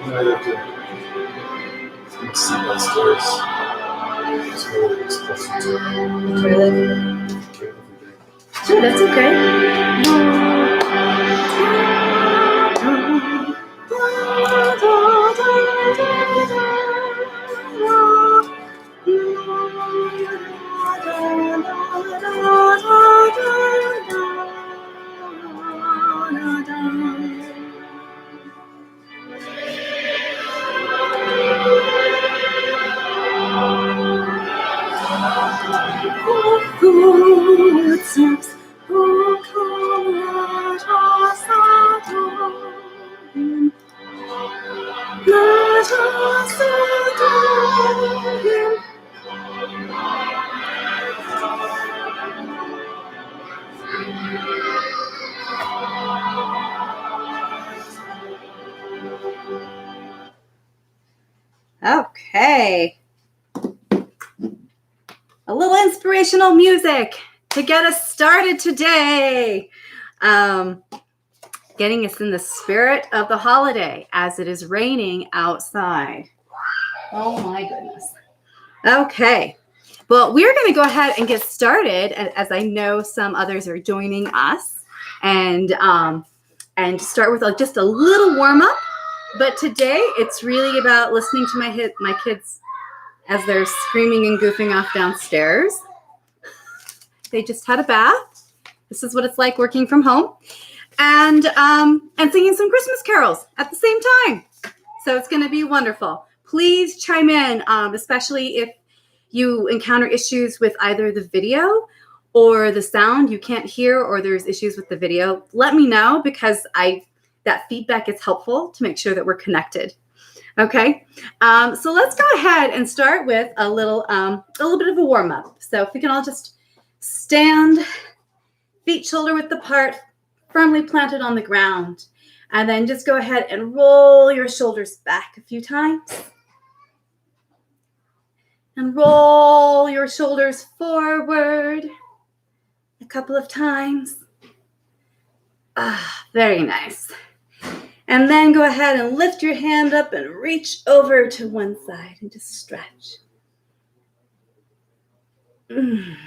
might have to see my stairs. It's really expressive to Sure, that's okay. Footsteps, oh, come, let us adore Him. Let us adore Him. Okay. A little inspirational music to get us started today. Getting us in the spirit of the holiday as it is raining outside. Oh my goodness. Okay. Well, we're going to go ahead and get started, as I know some others are joining us, and start with just a little warm up. But today it's really about listening to my kids as they're screaming and goofing off downstairs. They just had a bath. This is what it's like working from home, and singing some Christmas carols at the same time. So it's going to be wonderful. Please chime in, especially if you encounter issues with either the video or the sound you can't hear, or there's issues with the video. Let me know, because that feedback is helpful to make sure that we're connected. Okay, so let's go ahead and start with a little bit of a warm up. So if we can all just stand, feet shoulder width apart, firmly planted on the ground, and then just go ahead and roll your shoulders back a few times, and roll your shoulders forward a couple of times. Very nice. And then go ahead and lift your hand up and reach over to one side and just stretch. And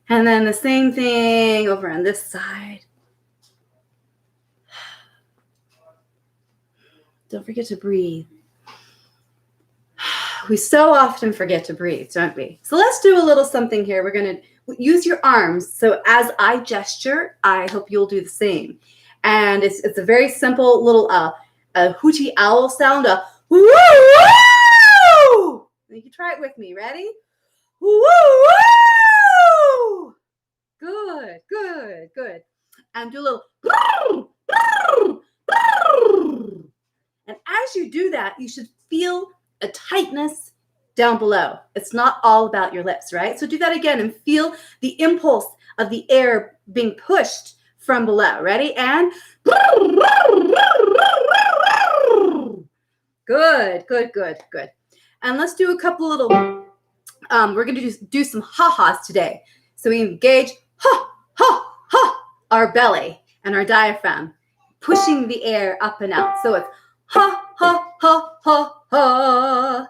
then the same thing over on this side. Don't forget to breathe. We so often forget to breathe, don't we? So let's do a little something here. We're going to use your arms. So as I gesture, I hope you'll do the same. And it's a very simple little a hooty owl sound. Woo! You can try it with me. Ready? Woo! Good, good, good. And do a little. And as you do that, you should feel a tightness down below. It's not all about your lips, right? So do that again and feel the impulse of the air being pushed from below. Ready? And good, good, good, good. And let's do a couple little, we're going to do some ha-has today. So we engage ha, ha, ha, our belly and our diaphragm, pushing the air up and out. So it's ha, ha, ha, ha, ha.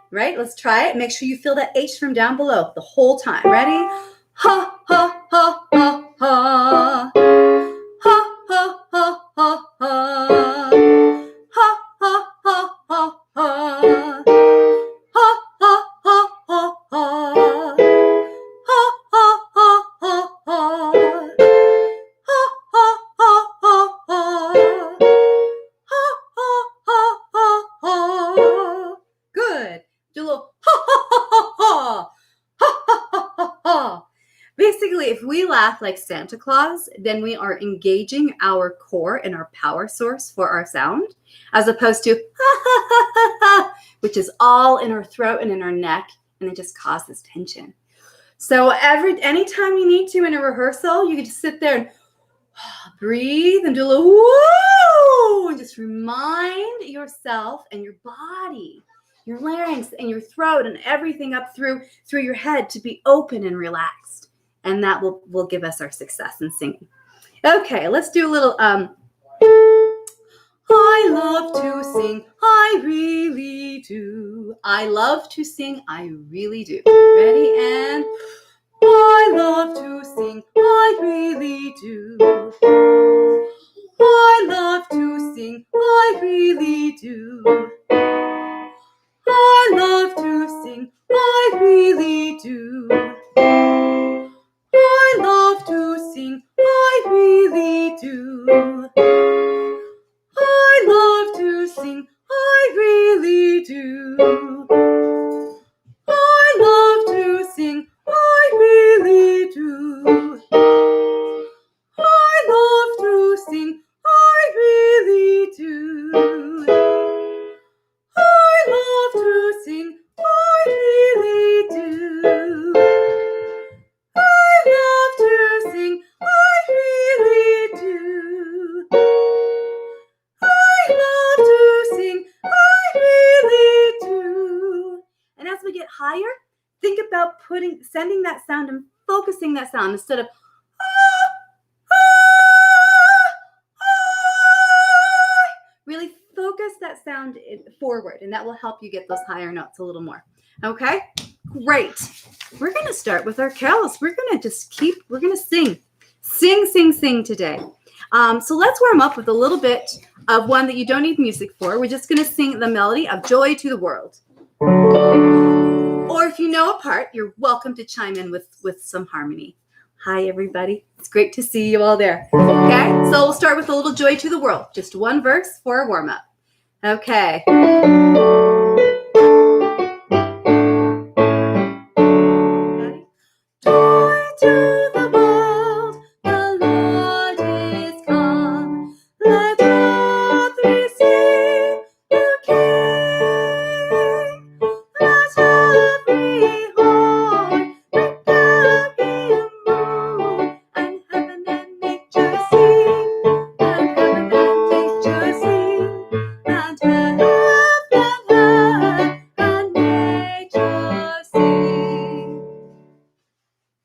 Right? Let's try it. Make sure you feel that H from down below the whole time. Ready? Ha, ha, ha, ha, ha. Ha, ha, ha, ha, ha. Ha, ha, ha, ha, ha. Ha, ha, ha, ha, ha. Ha, ha, ha, ha, ha. Ha, ha, ha, ha, ha. Ha, ha, ha, ha, ha. Good. Do a little ha, ha, ha, ha, ha. Ha, ha, ha, ha, ha. Basically, if we laugh like Santa Claus, then we are engaging our core and our power source for our sound, as opposed to ha, ha, ha, ha, ha, which is all in our throat and in our neck, and it just causes tension. So anytime you need to in a rehearsal, you can just sit there and breathe and do a little woo, and just remind yourself and your body your larynx and your throat and everything up through your head to be open and relaxed. And that will give us our success in singing. Okay, let's do a little I love to sing, I really do. I love to sing, I really do. Ready? And I love to sing, I really do. I love to sing, I really do. I love to sing, I really do. I love to sing, I really do. I love to sing, I really do. I love to sing, I really do. I love to sing, I really do. I love to sing, I really do. I love to sing, I really do. I love to sing, I really do. And as we get higher, think about sending that sound and focusing that sound instead of really focus that sound forward, and that will help you get those higher notes a little more. Okay, great. We're going to start with our carols. We're going to sing today. So let's warm up with a little bit of one that you don't need music for. We're just going to sing the melody of Joy to the World. Or if you know a part, you're welcome to chime in with some harmony. Hi, everybody. It's great to see you all there. Okay, so we'll start with a little Joy to the World. Just one verse for a warm-up. Okay. Ready? Joy to the world, the Lord is come. Let earth receive the King. Let every heart prepare Him move, and heaven and nature sing, and heaven and nature sing, and heaven and nature sing.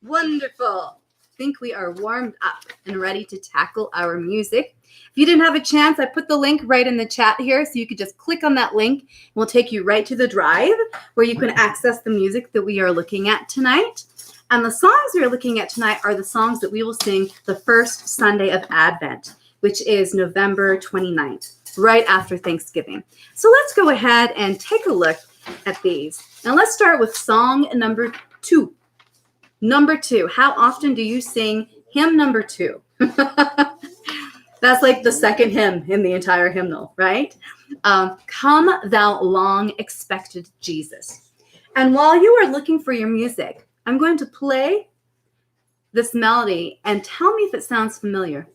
Wonderful. I think we are warmed up and ready to tackle our music. If you didn't have a chance, I put the link right in the chat here, so you could just click on that link. We'll take you right to the drive where you can access the music that we are looking at tonight. And the songs we are looking at tonight are the songs that we will sing the first Sunday of Advent, which is November 29th, right after Thanksgiving. So let's go ahead and take a look at these. Now let's start with song number 2. Number 2, how often do you sing hymn number 2? That's like the second hymn in the entire hymnal, right? Come thou long expected Jesus. And while you are looking for your music, I'm going to play this melody and tell me if it sounds familiar.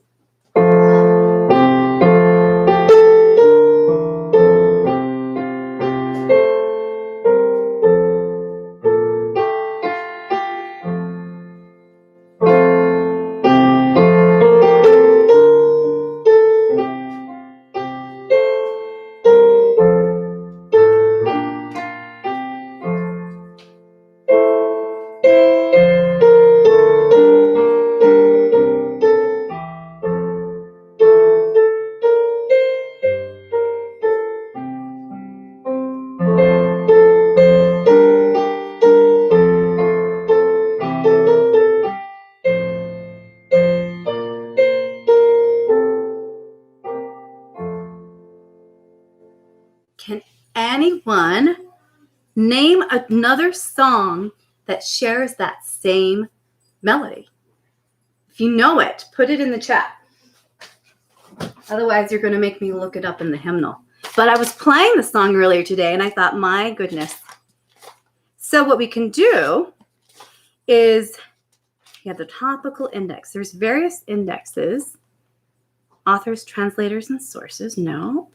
Can anyone name another song that shares that same melody? If you know it, put it in the chat. Otherwise, you're going to make me look it up in the hymnal. But I was playing the song earlier today, and I thought, my goodness. So what we can do is, you have the topical index. There's various indexes. Authors, translators, and sources. No.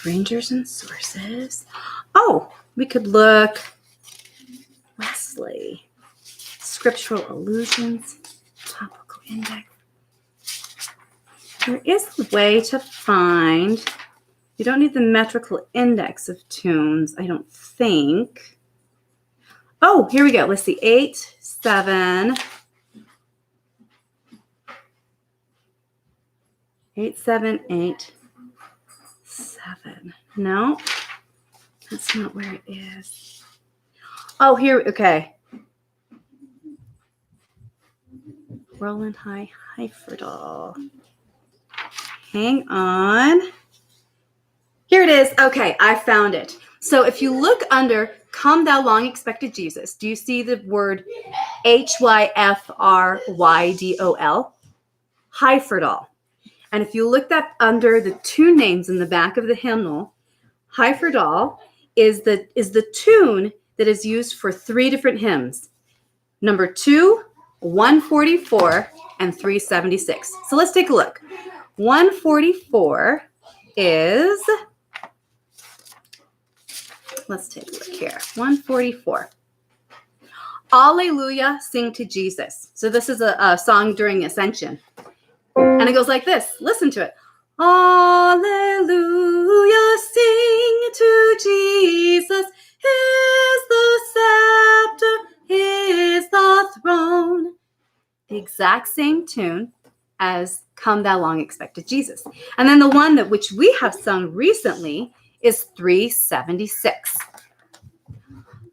Rangers and sources. Oh, we could look. Wesley. Scriptural allusions. Topical index. There is a way to find You don't need the metrical index of tunes, I don't think. Oh, here we go. Let's see. 8, 7. 8, 7, 8, 7. No, that's not where it is. Oh, here. Okay. Roland High Hyfordal. Hang on. Here it is. Okay, I found it. So if you look under Come Thou Long Expected Jesus, do you see the word Hyfrydol? Hyfordal. And if you look that under the tune names in the back of the hymnal, Hyfordal is the tune that is used for 3 different hymns. Number 2, 144, and 376. So let's take a look. 144 is, let's take a look here. 144. Alleluia, sing to Jesus. So this is a song during Ascension. And it goes like this. Listen to it. Alleluia, sing to Jesus. His the scepter, his the throne. The exact same tune as Come Thou Long Expected Jesus. And then the one that which we have sung recently is 376.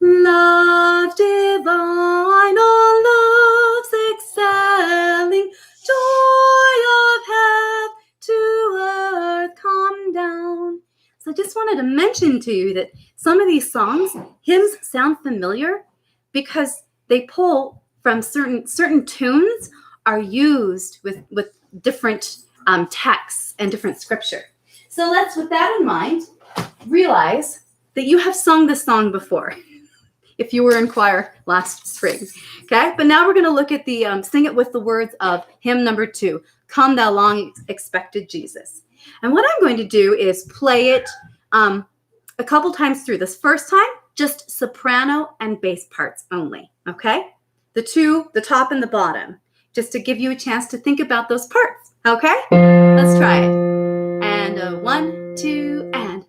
Love divine, all love's excelling, joy of heaven to earth come down. So I just wanted to mention to you that some of these songs, hymns, sound familiar because they pull from certain tunes are used with different texts and different scripture. So let's, with that in mind, realize that you have sung this song before. If you were in choir last spring, okay? But now we're going to look at the sing it with the words of hymn number 2, Come Thou Long Expected Jesus. And what I'm going to do is play it a couple times through. This first time, just soprano and bass parts only, okay? The top and the bottom, just to give you a chance to think about those parts, okay? Let's try it. And 1, 2, and.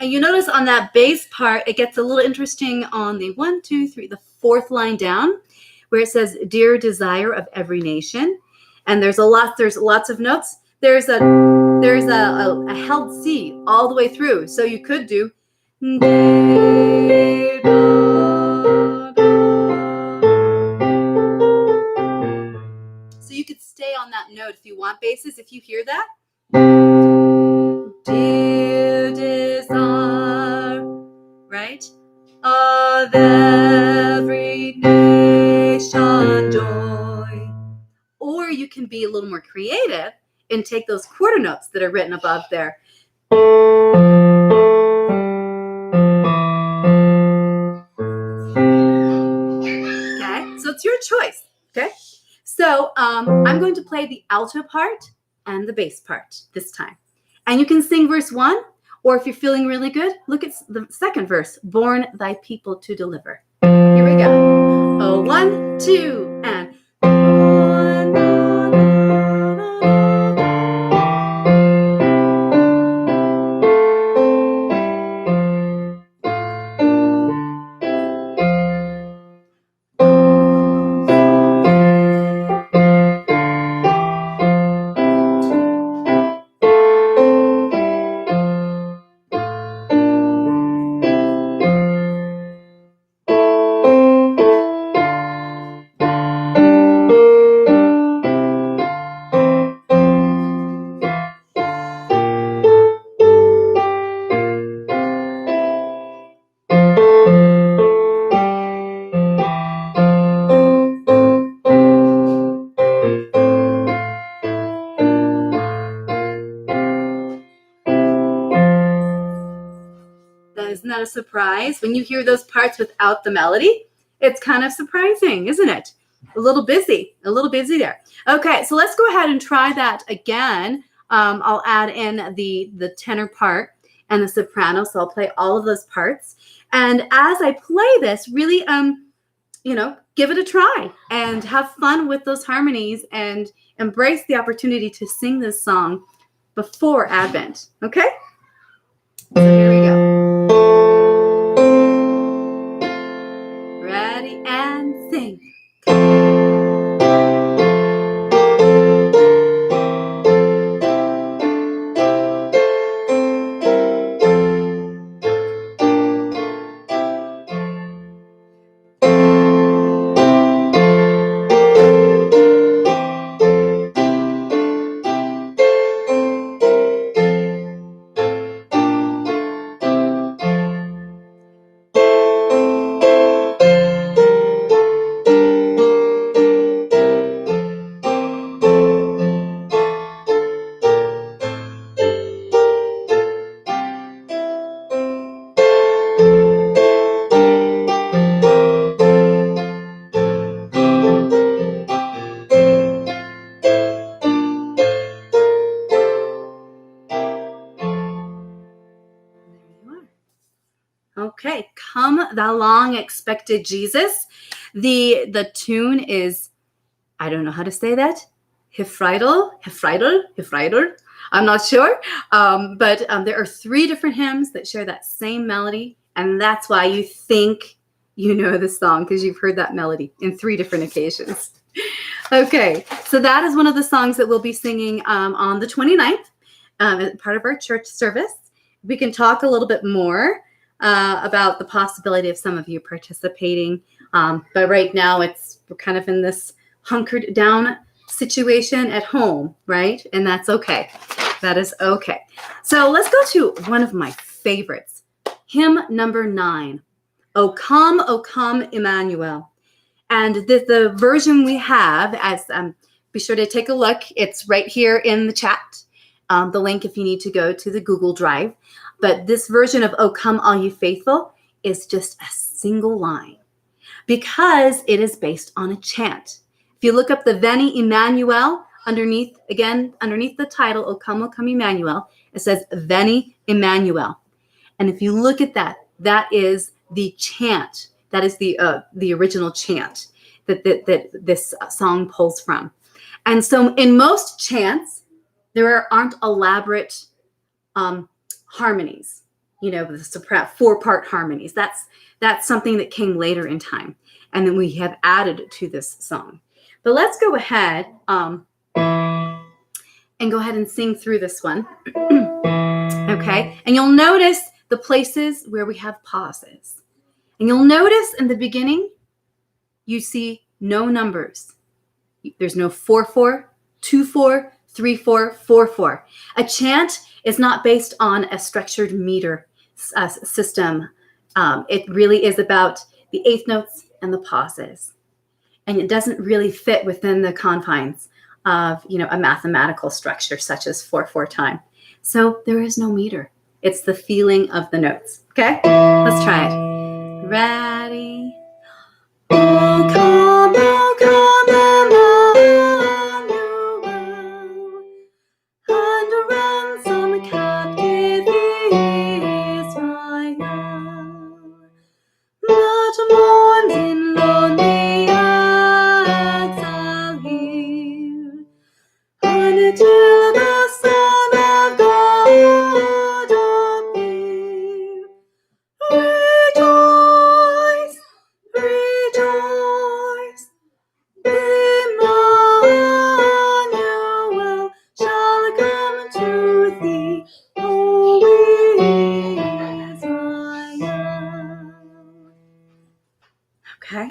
And you notice on that bass part, it gets a little interesting on the 1, 2, 3, the 4th line down, where it says, "Dear desire of every nation," and there's lots of notes. There's a held C all the way through, so you could do. So you could stay on that note if you want basses. If you hear that. Dear desire, right, of every nation joy. Or you can be a little more creative and take those quarter notes that are written above there. Okay, so it's your choice, okay? So I'm going to play the alto part and the bass part this time. And you can sing verse 1, or if you're feeling really good, look at the second verse, "Born thy people to deliver." Here we go. Oh, 1, 2, and. Isn't that a surprise? When you hear those parts without the melody, it's kind of surprising, isn't it? A little busy there. Okay, so let's go ahead and try that again. I'll add in the tenor part and the soprano, so I'll play all of those parts. And as I play this, really, give it a try and have fun with those harmonies and embrace the opportunity to sing this song before Advent. Okay? So here we go. Ready and sing. Okay, Come Thou Long Expected Jesus. The tune is, I don't know how to say that. Refrain. I'm not sure. But there are 3 different hymns that share that same melody. And that's why you think you know the song, because you've heard that melody in 3 different occasions. Okay, so that is one of the songs that we'll be singing on the 29th, as part of our church service. We can talk a little bit more about the possibility of some of you participating. But right now we're kind of in this hunkered down situation at home, right? And that's okay. That is okay. So let's go to one of my favorites, hymn number 9, O come, Emmanuel. And the version we have, as be sure to take a look. It's right here in the chat. The link if you need to go to the Google Drive. But this version of O Come All You Faithful is just a single line because it is based on a chant. If you look up the Veni Emmanuel underneath the title, O Come, Emmanuel, it says Veni Emmanuel. And if you look at that, that is the chant. That is the original chant that this song pulls from. And so in most chants, there aren't elaborate harmonies, the soprano 4-part harmonies. That's something that came later in time, and then we have added to this song. But let's go ahead and sing through this one. Okay, and you'll notice the places where we have pauses, and you'll notice in the beginning you see no numbers. There's no 4/4, 2/4, 3/4, 4/4. A chant is not based on a structured meter system. It really is about the eighth notes and the pauses. And it doesn't really fit within the confines of, a mathematical structure such as 4/4 time. So there is no meter. It's the feeling of the notes. Okay? Let's try it. Ready? Oh, come, Emmanuel, and ransom captive Israel, that mourns in lonely exile here, until the Son of God appear. Rejoice, rejoice, Emmanuel shall come to thee, O Israel. Okay,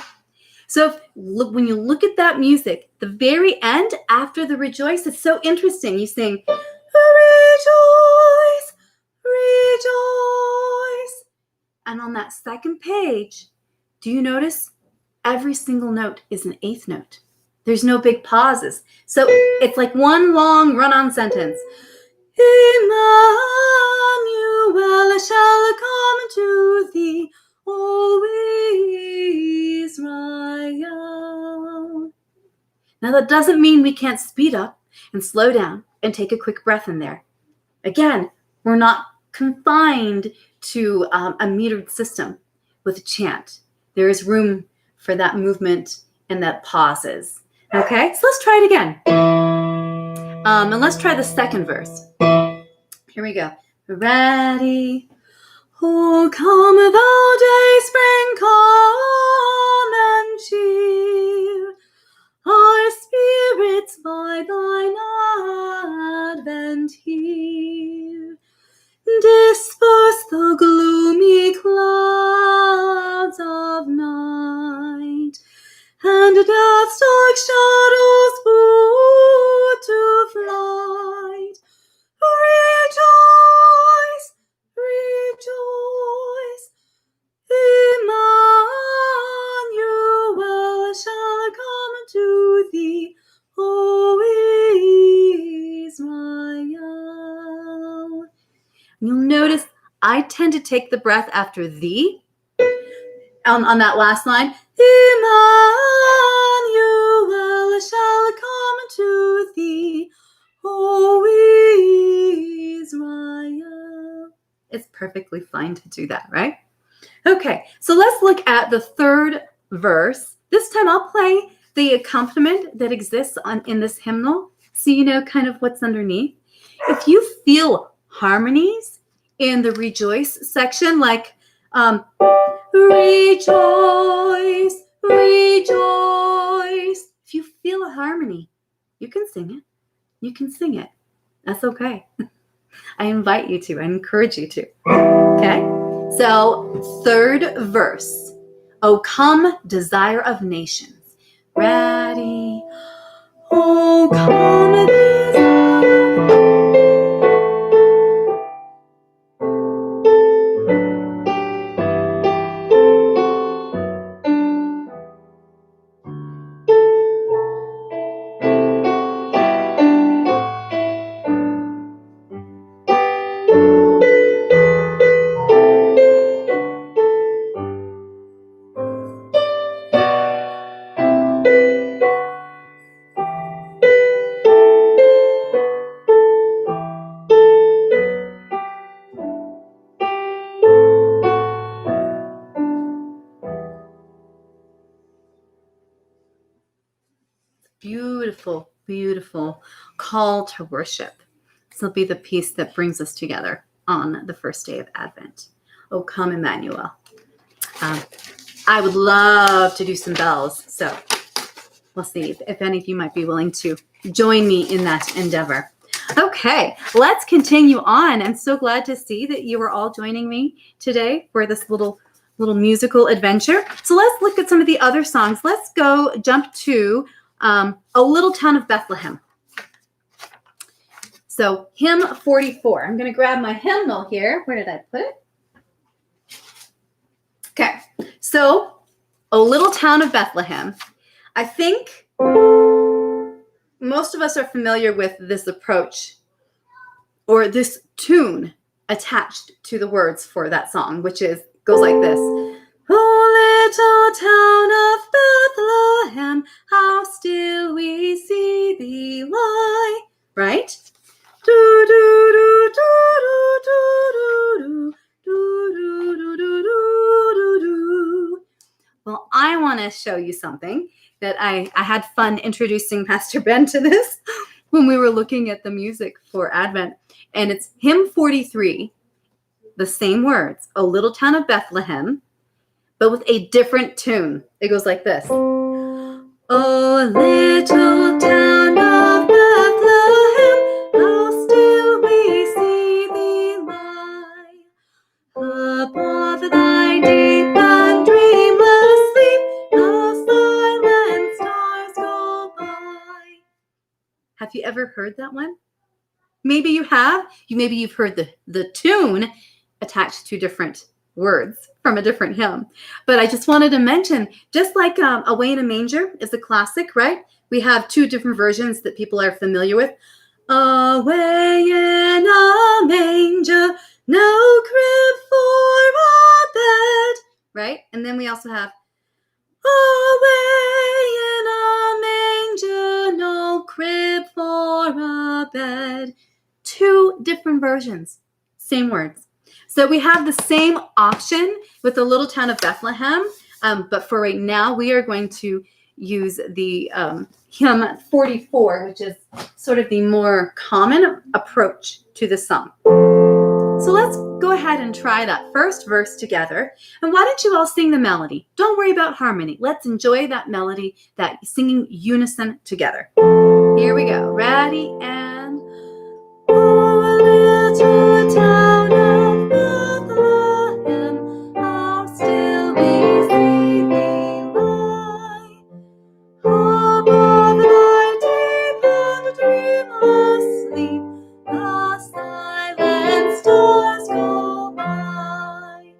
so when you look at that music, the very end after the rejoice, it's so interesting. You sing, rejoice, rejoice. And on that second page, do you notice every single note is an eighth note? There's no big pauses. So it's like one long run-on sentence. Emmanuel shall come to thee, O Israel. Now that doesn't mean we can't speed up and slow down and take a quick breath in there. Again, we're not confined to a metered system with a chant. There is room for that movement and that pauses. Okay, so let's try it again. And let's try the second verse. Here we go. Ready? Oh, come thou day spring, come and cheer our spirits by thine advent here. Disperse the gloomy clouds of night, and death's dark shadows put to flight. Rejoice, rejoice, Emmanuel shall come to thee, O Israel. You'll notice I tend to take the breath after thee on that last line. Emmanuel shall come to thee, O Israel. It's perfectly fine to do that, right? Okay, so let's look at the third verse. This time I'll play the accompaniment that exists in this hymnal, so you know kind of what's underneath. If you feel harmonies in the rejoice section, like rejoice, rejoice. If you feel a harmony, you can sing it. You can sing it. That's okay. I invite you to. I encourage you to. Okay? So, third verse. O come, desire of nations. Ready? O come, desire. Beautiful, beautiful call to worship. This will be the piece that brings us together on the first day of Advent. Oh, come, Emmanuel. I would love to do some bells, so we'll see if any of you might be willing to join me in that endeavor. Okay, let's continue on. I'm so glad to see that you are all joining me today for this little musical adventure. So let's look at some of the other songs. Let's go jump to A Little Town of Bethlehem. So hymn 44. I'm going to grab my hymnal here. Where did I put it? Okay. So A Little Town of Bethlehem. I think most of us are familiar with this approach or this tune attached to the words for that song, which goes like this. Oh, little town of Bethlehem, how still we see thee lie. Right? Do, do, do, do, do, do, do, do, do, do, do, do. Well, I want to show you something that I had fun introducing Pastor Ben to this when we were looking at the music for Advent. And it's hymn 43, the same words, A Little Town of Bethlehem, but with a different tune. It goes like this. Oh, little town of Bethlehem, how still we see thee lie. Above thy deep and dreamless sleep, the silent stars go by. Have you ever heard that one? Maybe you have. Maybe you've heard the tune attached to different words from a different hymn. But I just wanted to mention, just like Away in a Manger is a classic, right? We have two different versions that people are familiar with. Away in also have away in a manger, no crib for a bed. Two different versions, same words. So we have the same option with the little town of Bethlehem, but for right now, we are going to use the hymn 44, which is sort of the more common approach to the song. So let's go ahead and try that first verse together. And why don't you all sing the melody? Don't worry about harmony. Let's enjoy that melody, that singing unison together. Here we go. Ready and oh, little town of Bethlehem, how still we see thee lie. Above thy deep and dreamless sleep, the silent stars go by.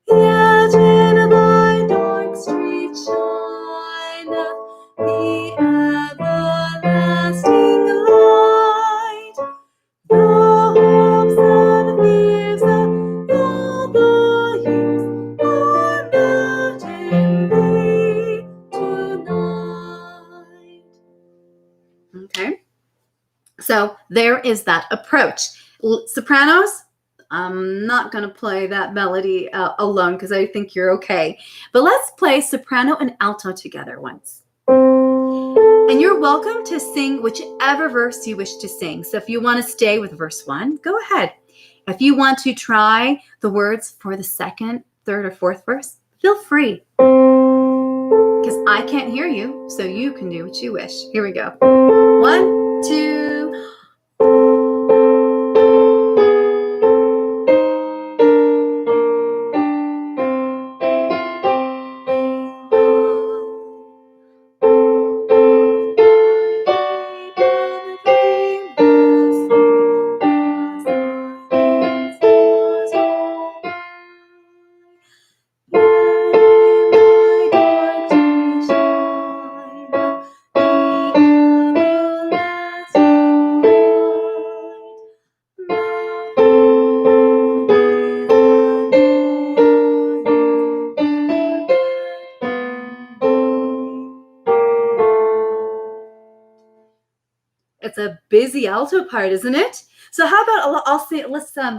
Yet in thy dark street shineth the everlasting light. The hopes and fears of all the years are met in thee tonight. Okay, so there is that approach. Sopranos, I'm not going to play that melody alone because I think you're okay. But let's play soprano and alto together once. And you're welcome to sing whichever verse you wish to sing. So if you want to stay with verse 1, go ahead. If you want to try the words for the second, third, or fourth verse, feel free. Because I can't hear you, so you can do what you wish. Here we go. 1, 2. It's a busy alto part, isn't it? So how about I'll say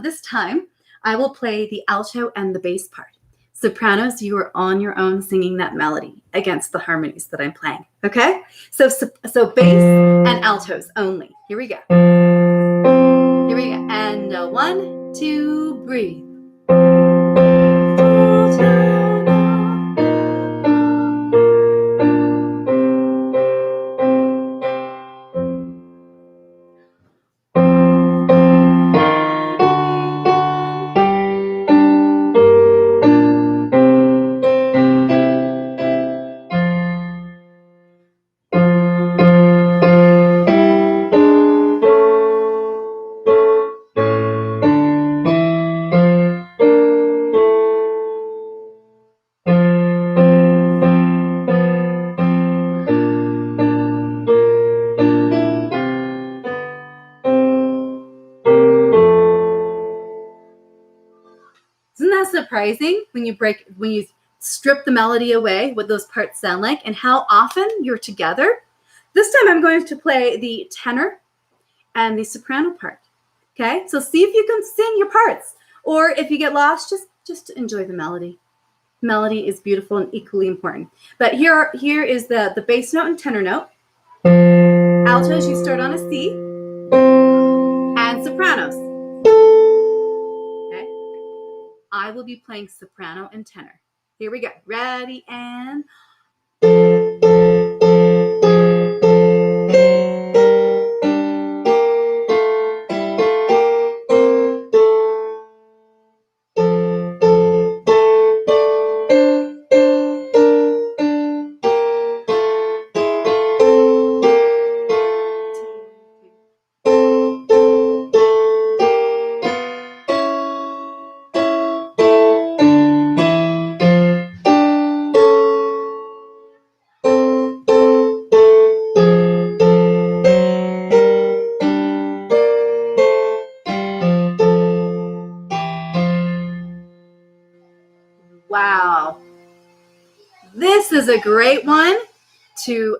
this time I will play the alto and the bass part. Sopranos, you are on your own singing that melody against the harmonies that I'm playing. Okay? So bass and altos only. Here we go. Here we go. And 1, 2, breathe. Isn't that surprising when you strip the melody away, what those parts sound like and how often you're together? This time I'm going to play the tenor and the soprano part. Okay, so see if you can sing your parts, or if you get lost, just enjoy the melody. Melody is beautiful and equally important. But here is the bass note and tenor note. Altos, you start on a C, and sopranos. Okay, I will be playing soprano and tenor. Here we go. Ready and This is a great one to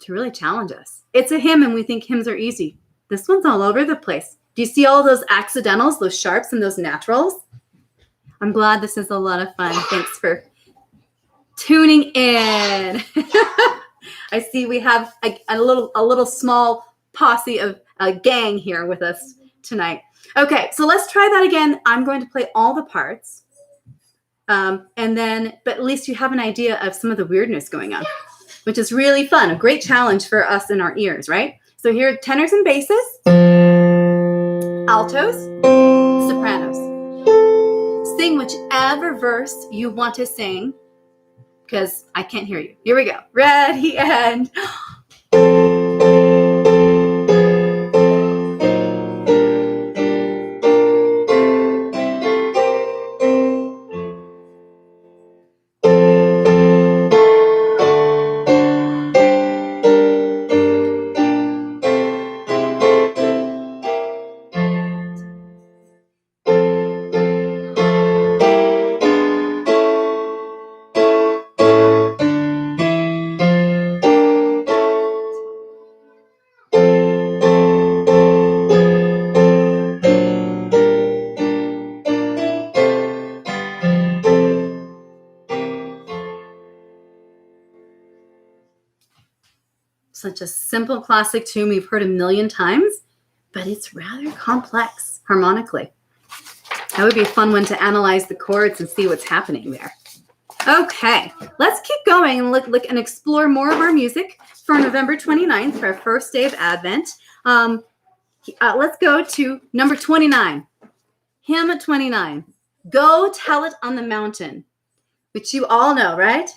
really challenge us. It's a hymn, and we think hymns are easy. This one's all over the place. Do you see all those accidentals, those sharps, and those naturals? I'm glad this is a lot of fun. Thanks for tuning in. I see we have a little small posse of a gang here with us tonight. Okay, so let's try that again. I'm going to play all the parts. But at least you have an idea of some of the weirdness going on, which is really fun. A great challenge for us in our ears, right? So here are tenors and basses, altos, sopranos. Sing whichever verse you want to sing, because I can't hear you. Here we go. Ready, and... Such a simple classic tune we've heard a million times, but it's rather complex harmonically. That would be a fun one to analyze the chords and see what's happening there. Okay, let's keep going and look and explore more of our music for November 29th, for our first day of Advent. Let's go to number 29, hymn 29, Go Tell It on the Mountain, which you all know, right?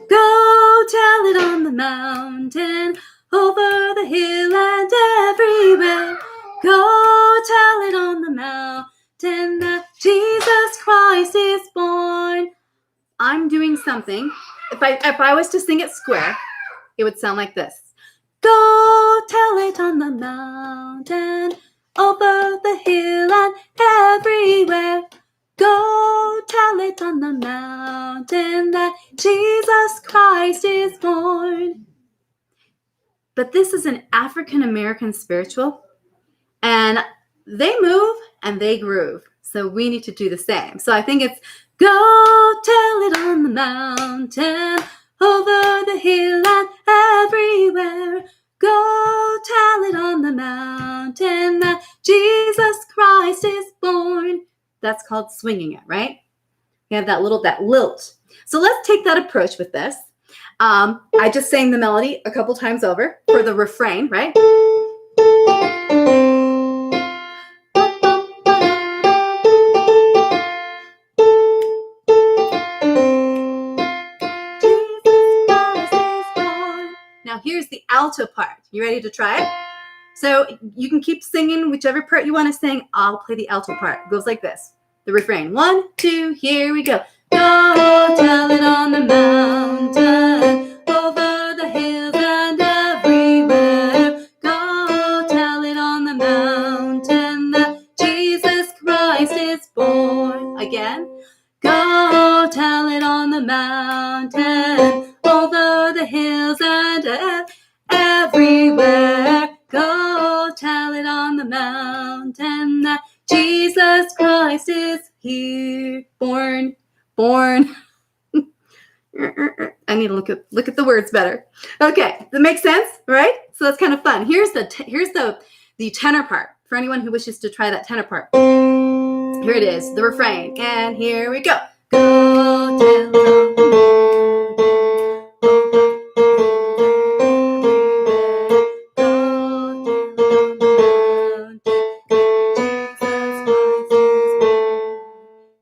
Go tell it on the mountain, over the hill and everywhere. Go tell it on the mountain that Jesus Christ is born. I'm doing something. If I was to sing it square, it would sound like this. Go tell it on the mountain, over the hill and everywhere. Go tell it on the mountain that Jesus Christ is born. But this is an African-American spiritual, and they move and they groove. So we need to do the same. So I think it's go tell it on the mountain, over the hill and everywhere. Go tell it on the mountain that Jesus Christ is born. That's called swinging it, right? We have that lilt. So let's take that approach with this. I just sang the melody a couple times over for the refrain, right? Now here's the alto part. You ready to try it? So you can keep singing whichever part you want to sing. I'll play the alto part. It goes like this. The refrain. 1, 2, here we go. Go tell it on the mountain, over the hills and everywhere. Go tell it on the mountain that Jesus Christ is born. Again. Go tell it on the mountain, over the hills and everywhere. Go tell it on the mountain that Jesus Christ is here, born. I need to look at the words better. Okay, that makes sense, right? So that's kind of fun. Here's the tenor part for anyone who wishes to try that tenor part. Here it is, the refrain, and here we go. Go tell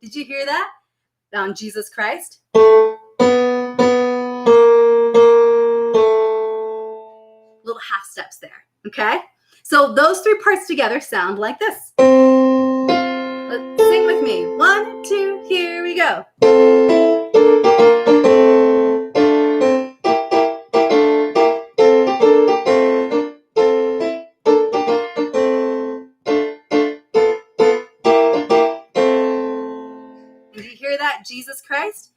Did you hear that? On Jesus Christ. Little half steps there, okay? So those three parts together sound like this. Let's sing with me. 1, 2, here we go. Did you hear that? Jesus Christ.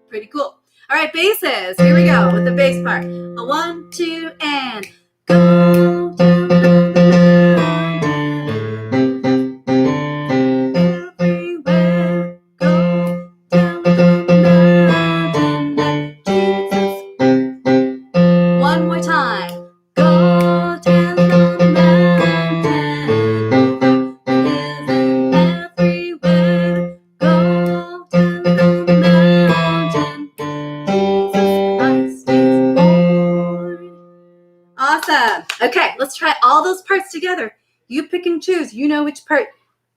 Pretty cool. All right, basses. Here we go with the bass part. A 1, 2, and go down the mountain. Everywhere, go down the mountain. Let Jesus. One more time. Go down the mountain. Everywhere, go down the mountain. Jesus Christ is born. Awesome. Okay, let's try all those parts together. You pick and choose. You know which part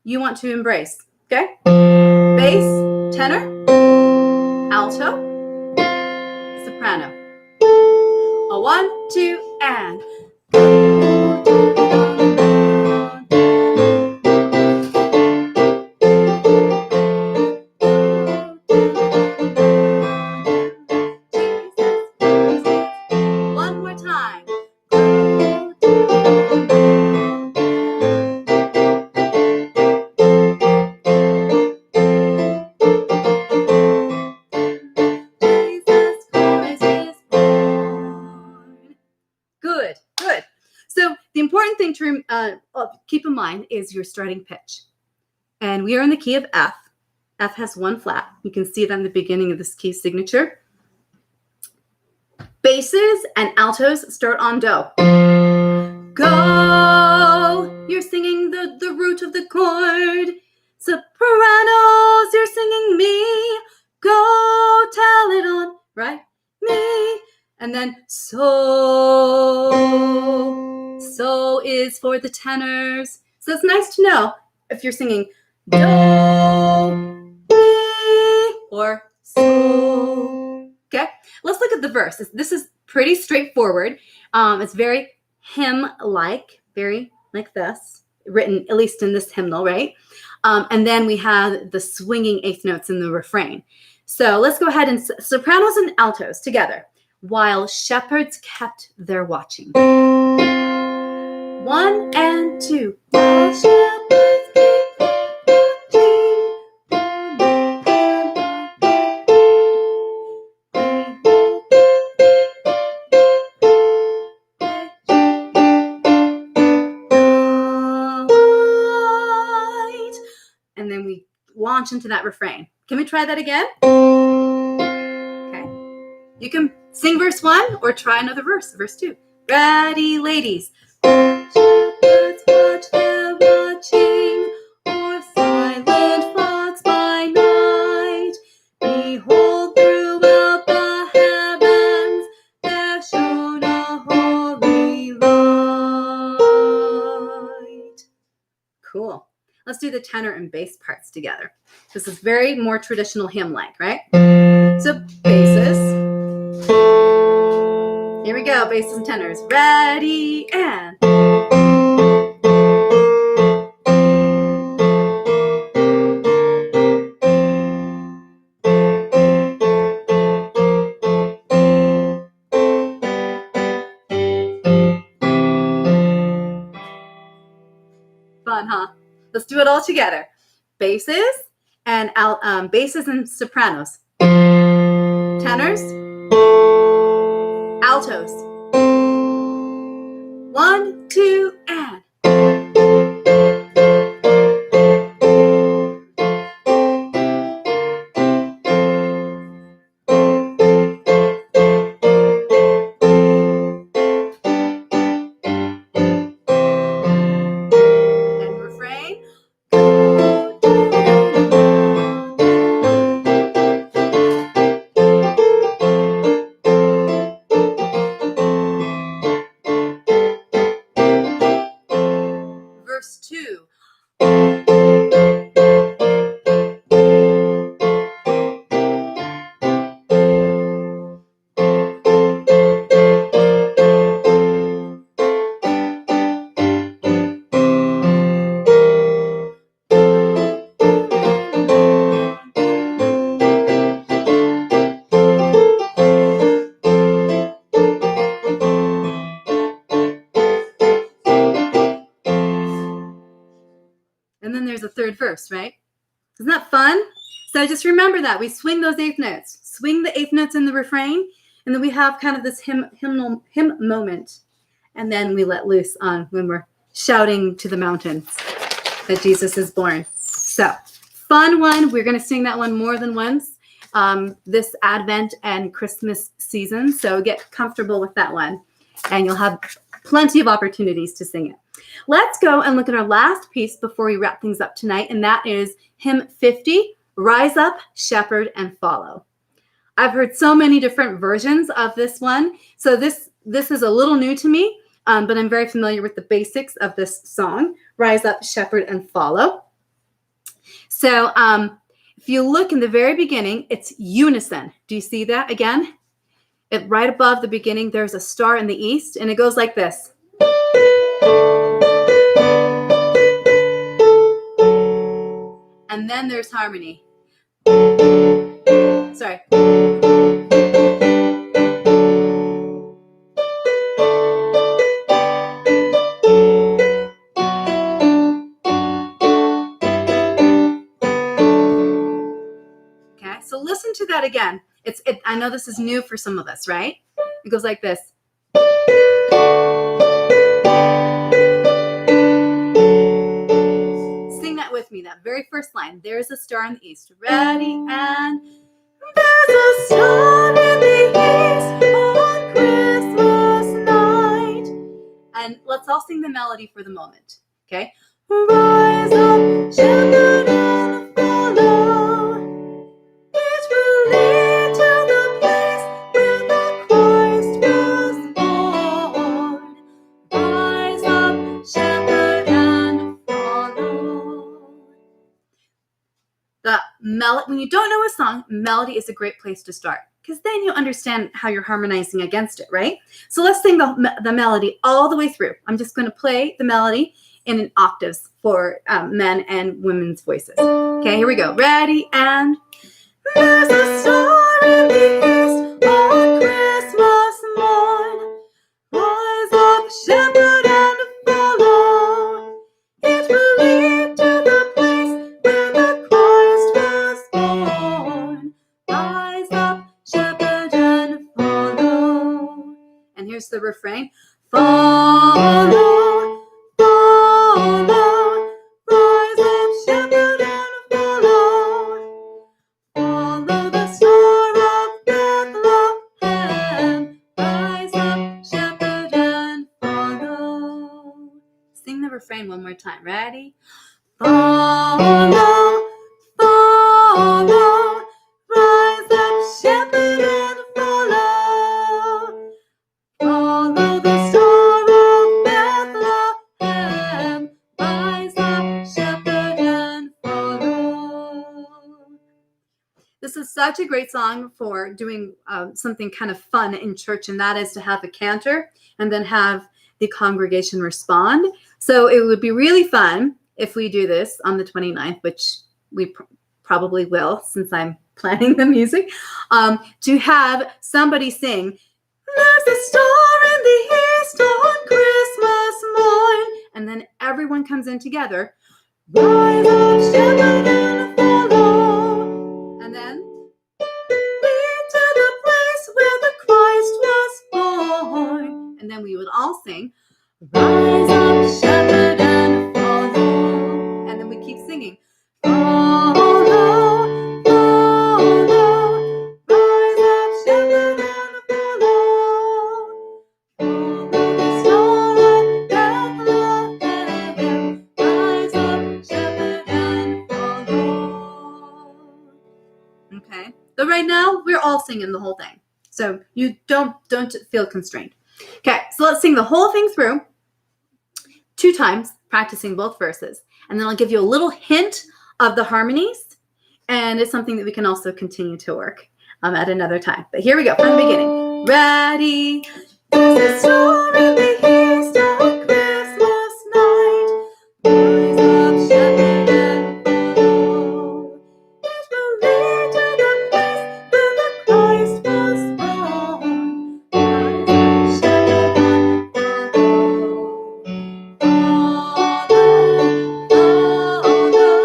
you want to embrace. Okay? Bass, tenor, alto, soprano. A 1, 2, and one more time. Jesus Christ is born. Good, good. So the important thing to keep in mind is your starting pitch. And we are in the key of F. F has one flat. You can see that in the beginning of this key signature. Basses and altos start on do. Go! You're singing the root of the chord. Sopranos, you're singing me. Go tell it on, right? Me. And then so. So is for the tenors. So it's nice to know if you're singing do, mi, or so. Okay, let's look at the verse. This is pretty straightforward. It's very hymn-like, very like this, written at least in this hymnal, right? And then we have the swinging eighth notes in the refrain. So let's go ahead and sopranos and altos together. While shepherds kept their watching. 1 and 2. While shepherds kept their watching. And then we launch into that refrain. Can we try that again? Okay. You can sing verse 1 or try another verse, verse 2. Ready, ladies. Shepherds watch their watching, or silent flocks by night. Behold, throughout the heavens there shone a holy light. Cool. Let's do the tenor and bass parts together. This is very more traditional hymn-like, right? So basses. Here we go, basses and tenors. Ready, and. Fun, huh? Let's do it all together. Basses and basses and sopranos. Tenors. Altos. 1, 2, and. And refrain. there's a third verse, right? Isn't that fun? So just remember that. We swing those eighth notes. Swing the eighth notes in the refrain, and then we have kind of this hymn moment. And then we let loose on when we're shouting to the mountains that Jesus is born. So, fun one. We're going to sing that one more than once this Advent and Christmas season. So get comfortable with that one, and you'll have plenty of opportunities to sing it. Let's go and look at our last piece before we wrap things up tonight, and that is hymn 50, Rise Up, Shepherd, and Follow. I've heard so many different versions of this one, so this is a little new to me, but I'm very familiar with the basics of this song, Rise Up, Shepherd, and Follow. So if you look in the very beginning, it's unison. Do you see that again? Right above the beginning, there's a star in the east, and it goes like this. And then there's harmony. Sorry. Okay, so listen to that again. I know this is new for some of us, right? It goes like this. Sing that with me, that very first line. There's a star in the east. Ready, and there's a star in the east on Christmas night. And let's all sing the melody for the moment, okay? Rise up, shepherd, and follow. It will lead to the place where the Christ was born. Rise up, shepherd, and follow. When you don't know a song, melody is a great place to start, because then you understand how you're harmonizing against it, right? So let's sing the melody all the way through. I'm just going to play the melody in octaves for men and women's voices. Okay, here we go. Ready, and there's a star in the east on Christmas morn. Rise up, shepherd, and follow. It will lead to the place where the Christ was born. Rise up, shepherd, and follow. And here's the refrain. Follow, follow. Rise up, shepherd, and follow. Follow the star of Bethlehem. Rise up, shepherd, and follow. Sing the refrain one more time. Ready? Follow, follow. Rise up, shepherd, and follow. Follow the star of Bethlehem. Rise up, shepherd, and follow. This is such a great song for doing something kind of fun in church, and that is to have a cantor and then have the congregation respond. So it would be really fun if we do this on the 29th, which we probably will, since I'm planning the music, to have somebody sing, there's a star in the east on Christmas morn. And then everyone comes in together. Rise up, shepherd, and follow. And then lead to the place where the Christ was born. And then we would all sing, rise up, shepherd, and follow. And then we keep singing, follow, follow. Rise up, shepherd, and follow. Follow the star of Bethlehem. Rise up, shepherd, and follow. Okay. So right now, we're all singing the whole thing. So you don't feel constrained. Okay, so let's sing the whole thing through 2 times, practicing both verses. And then I'll give you a little hint of the harmonies. And it's something that we can also continue to work at another time. But here we go from the beginning. Ready? There's a star in the east on Christmas night. Rise up, shepherd, and follow. It will lead to the place where the Christ was born. Rise up, shepherd, and follow. Follow, follow.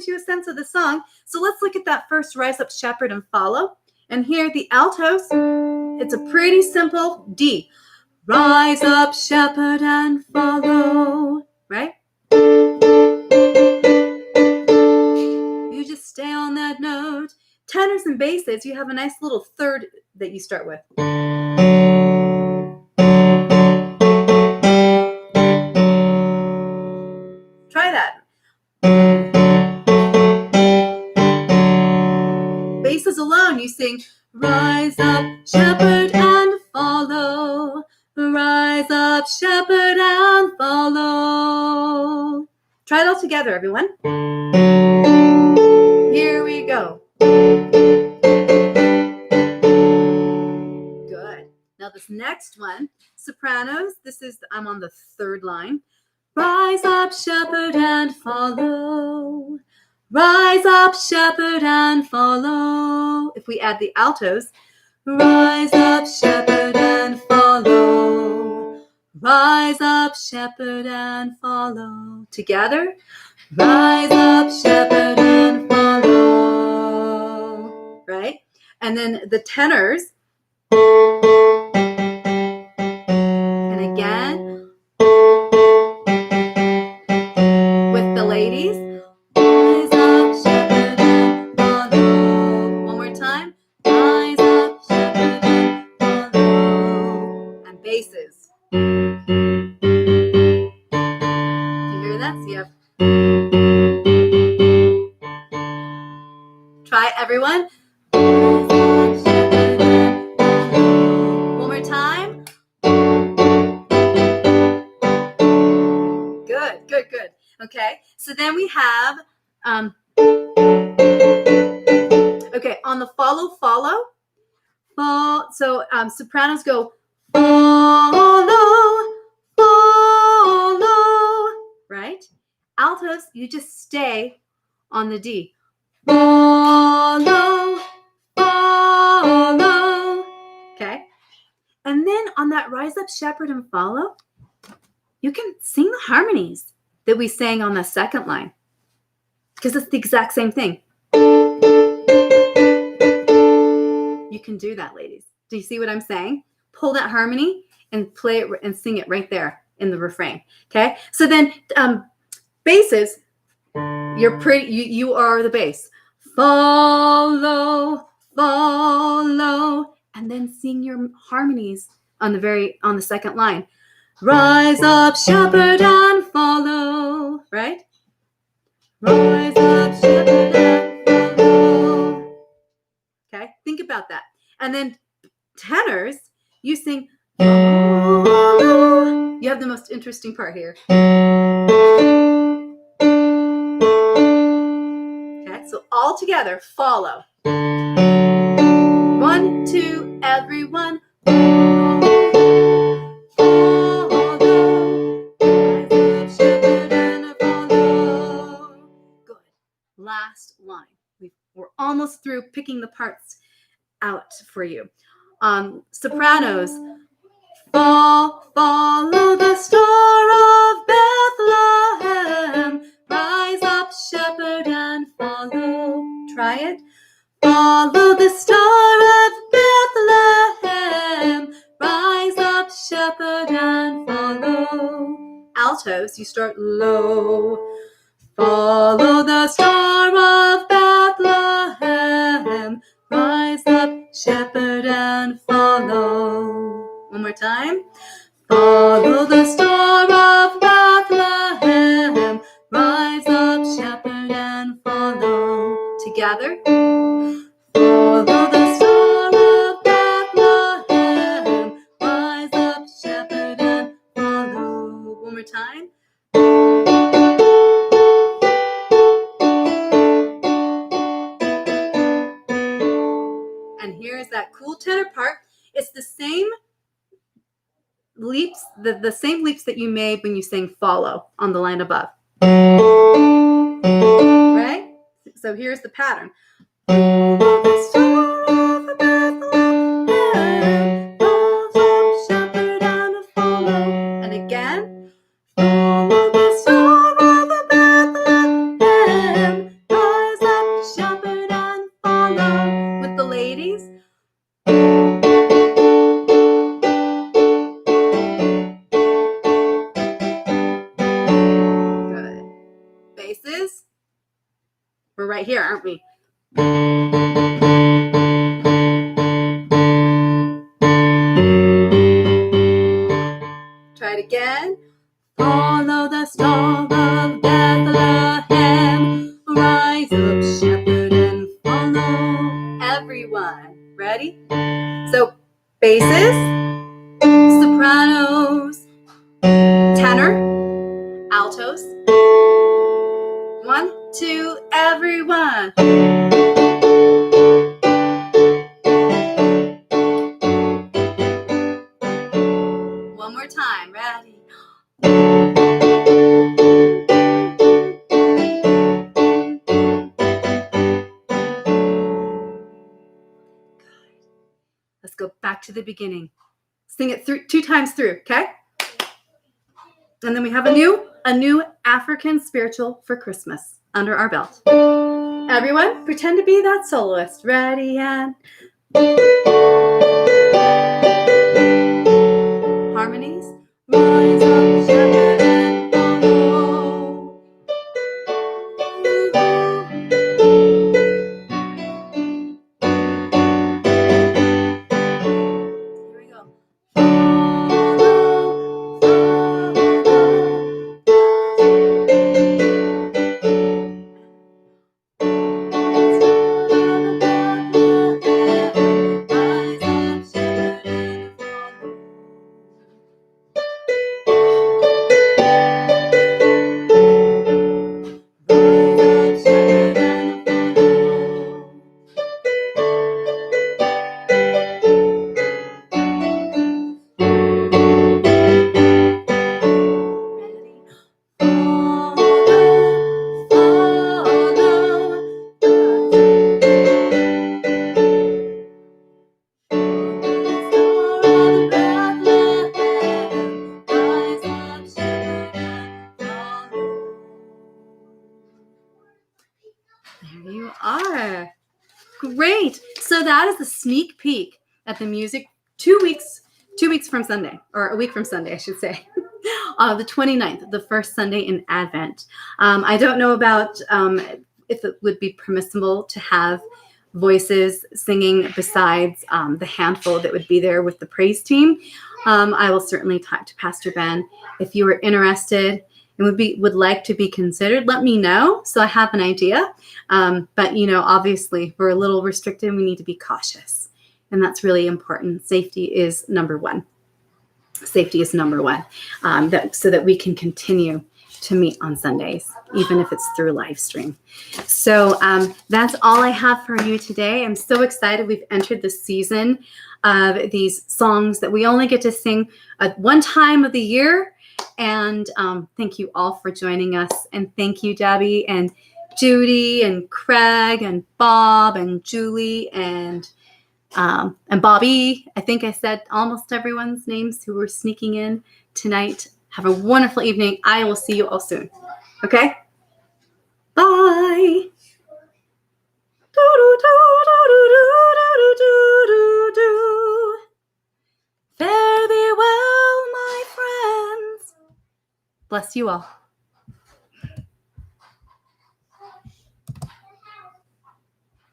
gives you a sense of the song. So let's look at that first rise up, shepherd, and follow. And here, the altos, it's a pretty simple D. Rise up, shepherd, and follow, right? You just stay on that note. Tenors and basses, you have a nice little third that you start with. Try that. Basses alone, you sing, rise up, shepherd, and follow. Rise up, shepherd, and follow. Try it all together, everyone. Here we go. Good. Now this next one, sopranos, I'm on the third line. Rise up, shepherd, and follow. Rise up, shepherd, and follow. If we add the altos, rise up, shepherd, and follow. Rise up, shepherd, and follow. Together, rise up, shepherd, and follow. Right? And then the tenors. And again, with the ladies. Rise up, shepherd, and follow. One more time. Rise up, shepherd, and follow. And basses. Do you hear that? So you have. Try it, everyone. One more time. Good, good, good. Okay, so then we have, okay, on the follow, so sopranos go follow, right? Altos, you just stay on the D. Follow. Okay, and then on that rise up, shepherd, and follow, you can sing the harmonies that we sang on the second line, because it's the exact same thing. You can do that, ladies. Do you see what I'm saying? Pull that harmony and play it and sing it right there in the refrain. Okay, so then basses, you are the bass. Follow, and then sing your harmonies on the second line. Rise up, shepherd, and follow, right? Rise up, shepherd, and follow. Okay, think about that. And then tenors, you sing follow. You have the most interesting part here. Okay, so all together, follow. 1, 2, everyone. Last line. We're almost through picking the parts out for you. Sopranos. Follow the star of Bethlehem. Rise up, shepherd, and follow. Try it. Follow the star of Bethlehem. Rise up, shepherd, and follow. Altos, you start low. Follow the star of Bethlehem. Rise up, shepherd, and follow. One more time. Follow the star of Bethlehem. Rise up, shepherd, and follow. Together. Follow the star of Bethlehem. Rise up, shepherd, and follow. One more time. And here is that cool tenor part. It's the same leaps, the same leaps that you made when you sang follow on the line above. Right? So here's the pattern. And again. ladies. Good. Basses. We're right here, aren't we? Try it again. Follow the star of Bethlehem. Rise up, shepherd, and follow. Everyone. Ready? So, basses, sopranos, tenor, altos. 1, 2, everyone. One more time. Ready? Let's go back to the beginning. Sing it through 2 times through, okay? And then we have a new African spiritual for Christmas under our belt. Everyone, pretend to be that soloist. Ready and harmonies. Rise up, shepherd, and follow. Here we go. There you are. Great. So that is a sneak peek at the music 2 weeks from Sunday, or a week from Sunday, I should say. The 29th, the first Sunday in Advent. I don't know about if it would be permissible to have voices singing besides the handful that would be there with the praise team. I will certainly talk to Pastor Ben. If you are interested and would like to be considered, let me know so I have an idea. But, obviously we're a little restricted and we need to be cautious. And that's really important. Safety is number one. Safety is number one, so that we can continue to meet on Sundays, even if it's through live stream. So that's all I have for you today. I'm so excited. We've entered the season of these songs that we only get to sing at one time of the year. And thank you all for joining us. And thank you, Debbie and Judy and Craig and Bob and Julie and Bobby. I think I said almost everyone's names who were sneaking in tonight. Have a wonderful evening. I will see you all soon. Okay? Bye. Fare thee well, my friends. Bless you all.